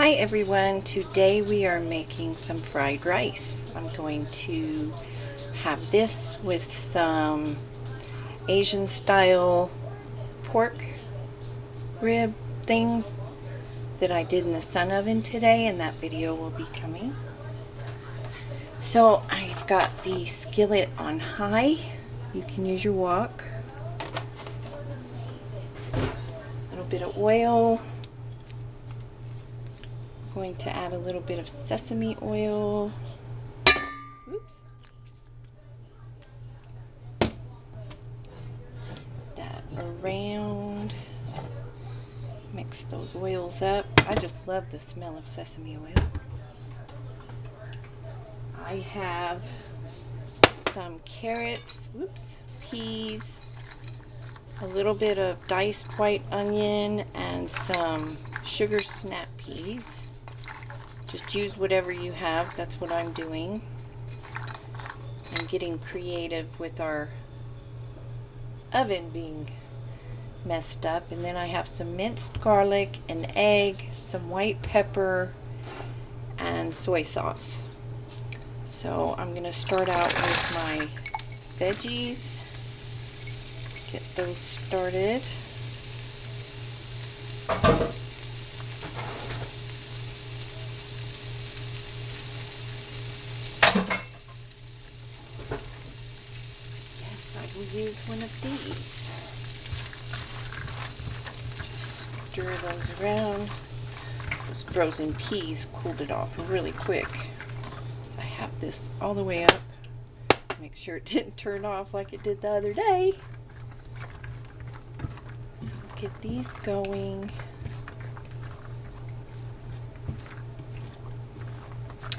Hi everyone, today we are making some fried rice. I'm going to have this with some Asian style pork rib things that I did in the sun oven today, and that video will be coming. So I've got the skillet on high. You can use your wok. A little bit of oil. I'm going to add a little bit of sesame oil. Oops. That around. Mix those oils up. I just love the smell of sesame oil. I have some carrots, peas, a little bit of diced white onion, and some sugar snap peas. Just use whatever you have. That's what I'm doing. I'm getting creative with our oven being messed up. And then I have some minced garlic, an egg, some white pepper, and soy sauce. So I'm going to start out with my veggies. Get those started. Yes, I will use one of these. Just stir those around. Those frozen peas cooled it off really quick. I have this all the way up. Make sure it didn't turn off like it did the other day. So get these going.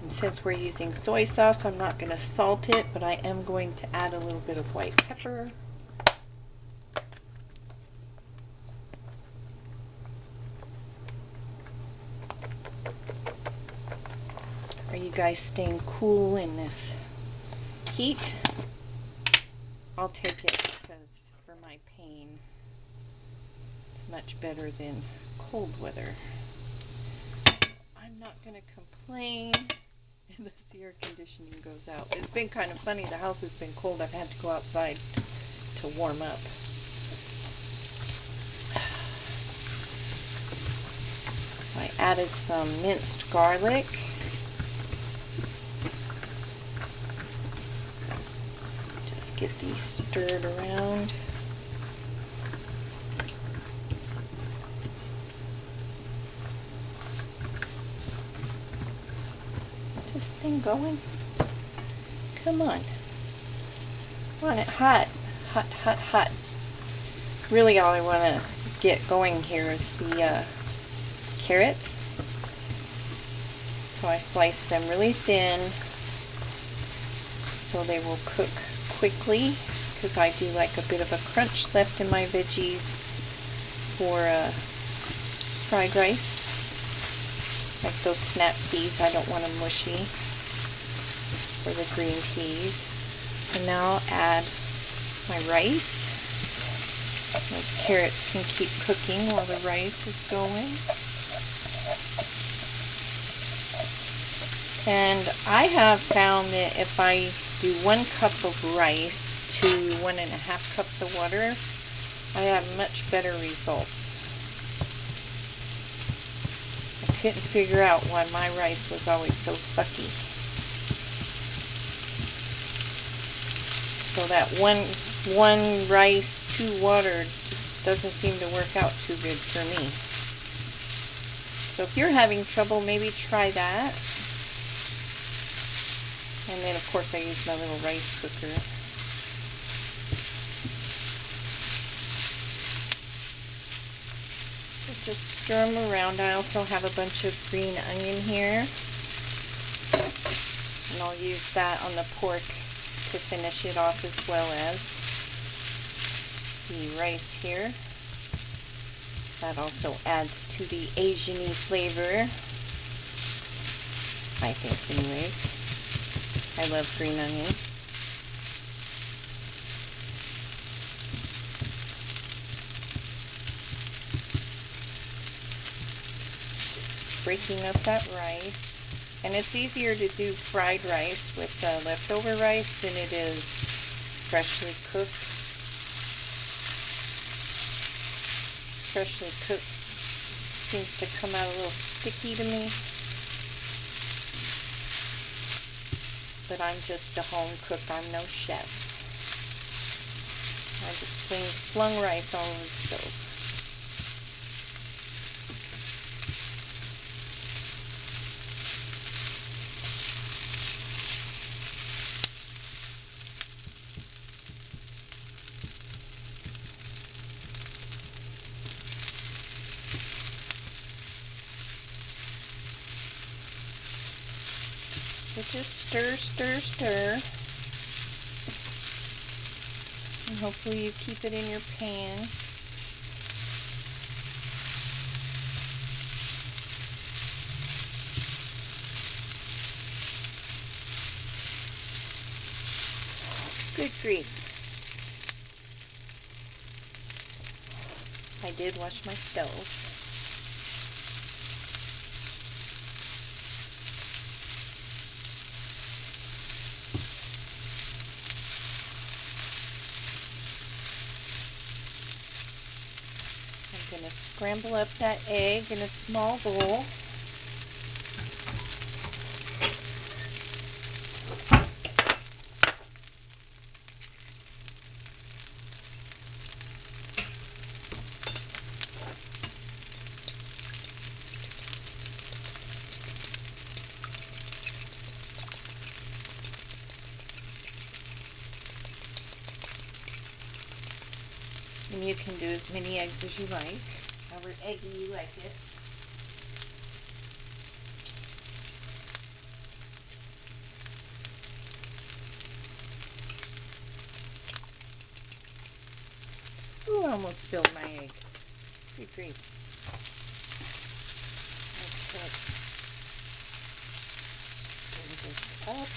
And since we're using soy sauce, I'm not going to salt it, but I am going to add a little bit of white pepper. Are you guys staying cool in this heat? I'll take it because for my pain, it's much better than cold weather. I'm not going to complain unless the air conditioning goes out. It's been kind of funny. The house has been cold. I've had to go outside to warm up. I added some minced garlic. Just get these stirred around. This thing going? Come on. I want it hot. Hot, hot, hot. Really all I want to get going here is the carrots. So I slice them really thin so they will cook quickly, because I do like a bit of a crunch left in my veggies for fried rice. Like those snap peas, I don't want them mushy, or the green peas. So now I'll add my rice. Those carrots can keep cooking while the rice is going. And I have found that if I do 1 cup of rice to 1.5 cups of water, I have much better results. I couldn't figure out why my rice was always so sucky. So that one rice, 2 water just doesn't seem to work out too good for me. So if you're having trouble, maybe try that. And then of course I use my little rice cooker. Just stir them around. I also have a bunch of green onion here, and I'll use that on the pork to finish it off, as well as the rice here. That also adds to the Asian-y flavor, I think anyways. I love green onion. breaking up that rice. And it's easier to do fried rice with leftover rice than it is freshly cooked. Freshly cooked seems to come out a little sticky to me. But I'm just a home cook, I'm no chef. I just flung rice all over the stove. So just stir, stir, stir. And hopefully you keep it in your pan. Good grief. I did wash my stove. I'm going to scramble up that egg in a small bowl. And you can do as many eggs as you like, however eggy you like it. Ooh, I almost spilled my egg. Good grief. Okay. Stir this up.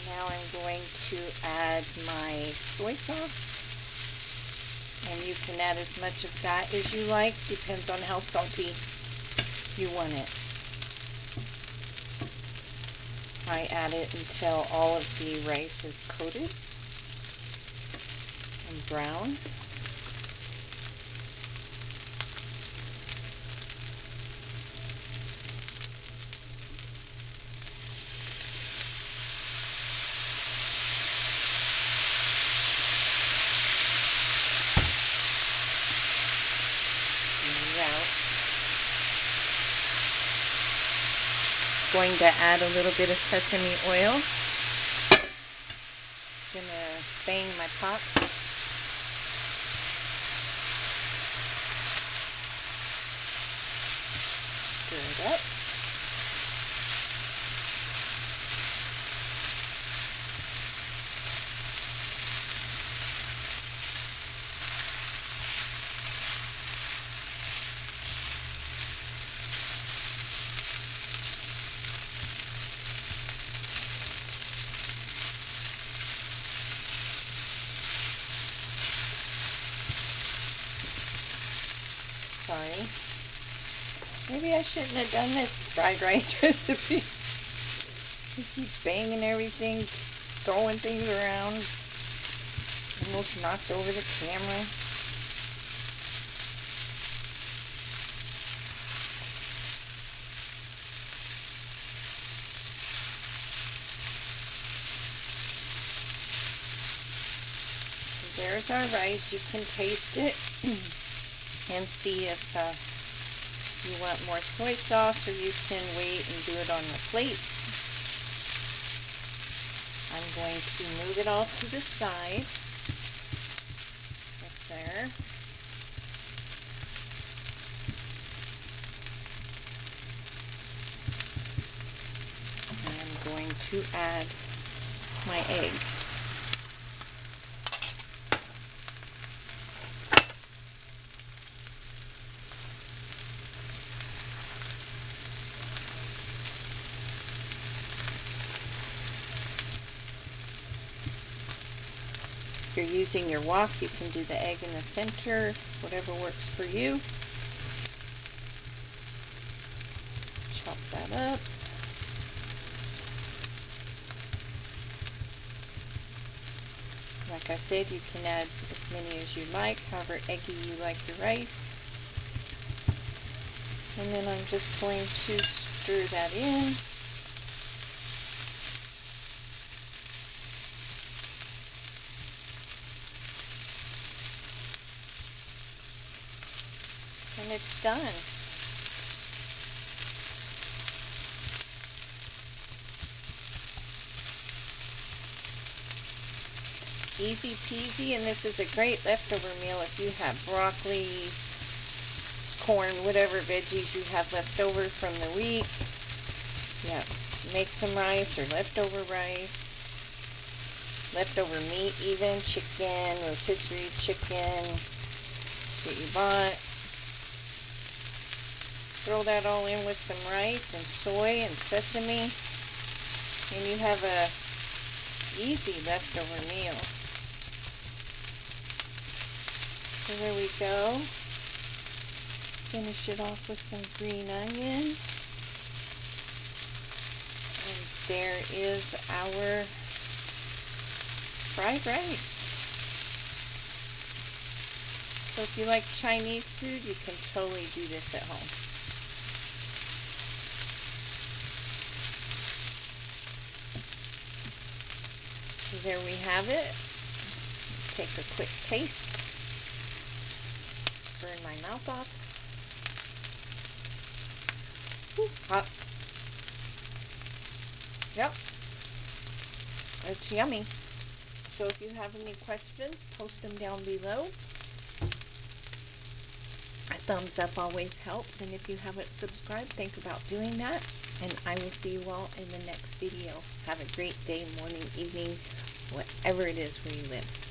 Now I'm going to add my soy sauce, and you can add as much of that as you like, depends on how salty you want it. I add it until all of the rice is coated and brown. Going to add a little bit of sesame oil. Gonna bang my pot. Stir it up. Sorry. Maybe I shouldn't have done this fried rice recipe. I keep banging everything, throwing things around. Almost knocked over the camera. There's our rice. You can taste it and see if you want more soy sauce, or you can wait and do it on the plate. I'm going to move it all to the side. Right there. And I'm going to add my egg. you're using your wok, you can do the egg in the center, whatever works for you. Chop that up. Like I said, you can add as many as you like, however eggy you like your rice. And then I'm just going to stir that in. And it's done. Easy peasy, and this is a great leftover meal if you have broccoli, corn, whatever veggies you have left over from the week. Yeah, make some rice or leftover rice, leftover meat even, chicken, rotisserie chicken that you bought. Throw that all in with some rice and soy and sesame, and you have a easy leftover meal. So there we go. Finish it off with some green onion. And there is our fried rice. So if you like Chinese food, you can totally do this at home. So there we have it. Take a quick taste. Burn my mouth off. Ooh, hot. Yep. It's yummy. So if you have any questions, post them down below. A thumbs up always helps. And if you haven't subscribed, think about doing that. And I will see you all in the next video. Have a great day, morning, evening, whatever it is where you live.